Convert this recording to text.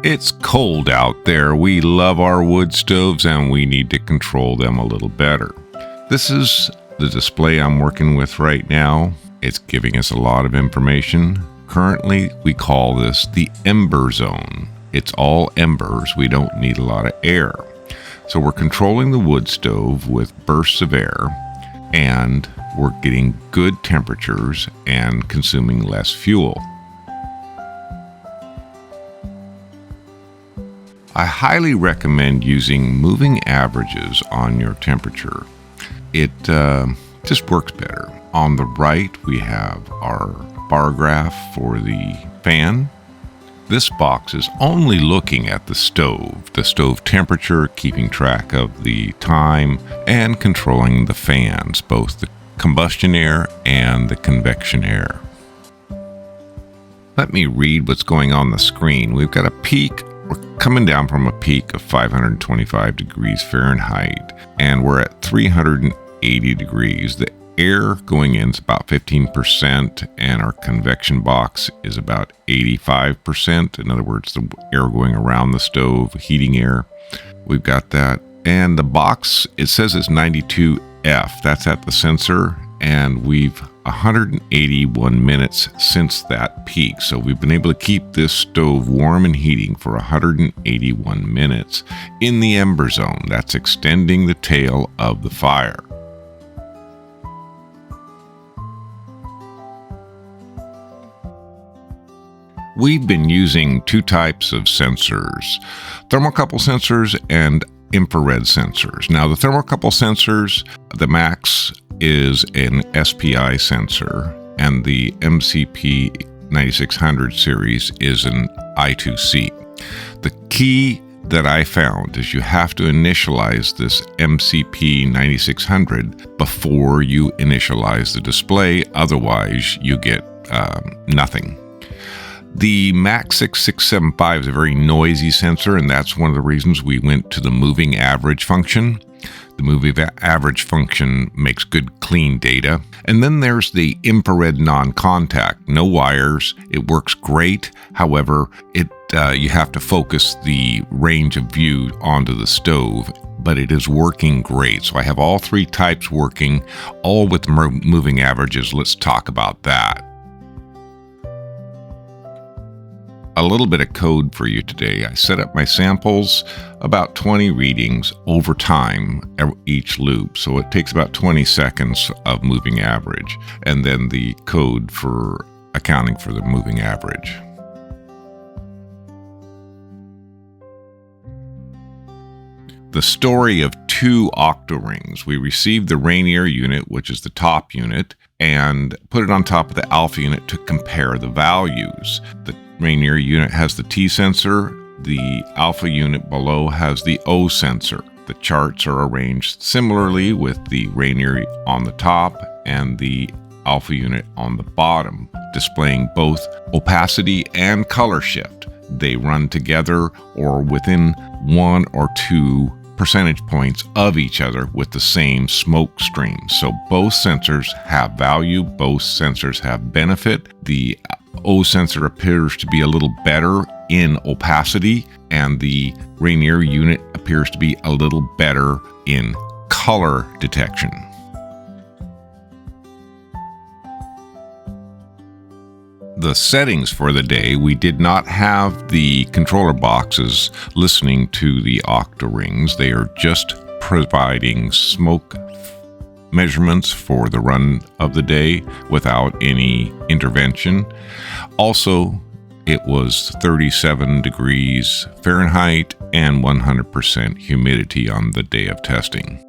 It's cold out there. We love our wood stoves and we need to control them a little better. This is the display I'm working with right now. It's giving us a lot of information. Currently, we call this the ember zone. It's all embers. We don't need a lot of air. So we're controlling the wood stove with bursts of air, and we're getting good temperatures and consuming less fuel. I highly recommend using moving averages on your temperature. It just works better. On the right, we have our bar graph for the fan. This box is only looking at the stove temperature, keeping track of the time, and controlling the fans, both the combustion air and the convection air. Let me read what's going on the screen. We've got a peak. We're coming down from a peak of 525 degrees Fahrenheit, and we're at 380 degrees. The air going in is about 15%, and our convection box is about 85%. In other words, the air going around the stove, heating air. We've got that. And the box, it says it's 92F. That's at the sensor, and we've 181 minutes since that peak. So we've been able to keep this stove warm and heating for 181 minutes in the ember zone. That's extending the tail of the fire. We've been using two types of sensors, thermocouple sensors and infrared sensors. Now, the thermocouple sensors, the Max is an SPI sensor, and the MCP 9600 series is an I2C. The key that I found is you have to initialize this MCP 9600 before you initialize the display, otherwise you get nothing. The Max 6675 is a very noisy sensor, and that's one of the reasons we went to the moving average function. The moving average function makes good, clean data. And then there's the infrared non-contact, no wires. It works great. However, you have to focus the range of view onto the stove, but it is working great. So I have all three types working, all with moving averages. Let's talk about that. A little bit of code for you today. I set up my samples, about 20 readings over time, each loop. So it takes about 20 seconds of moving average, and then the code for accounting for the moving average. The story of two octo-rings. We received the Rainier unit, which is the top unit, and put it on top of the alpha unit to compare the values. The Rainier unit has the T sensor. The alpha unit below has the O sensor. The charts are arranged similarly with the Rainier on the top and the alpha unit on the bottom, displaying both opacity and color shift. They run together or within 1 or 2 percentage points of each other with the same smoke stream. So both sensors have value, both sensors have benefit. The O sensor appears to be a little better in opacity, and the Rainier unit appears to be a little better in color detection. The settings for the day, we did not have the controller boxes listening to the octo-rings. They are just providing smoke measurements for the run of the day without any intervention. Also, it was 37 degrees Fahrenheit and 100% humidity on the day of testing.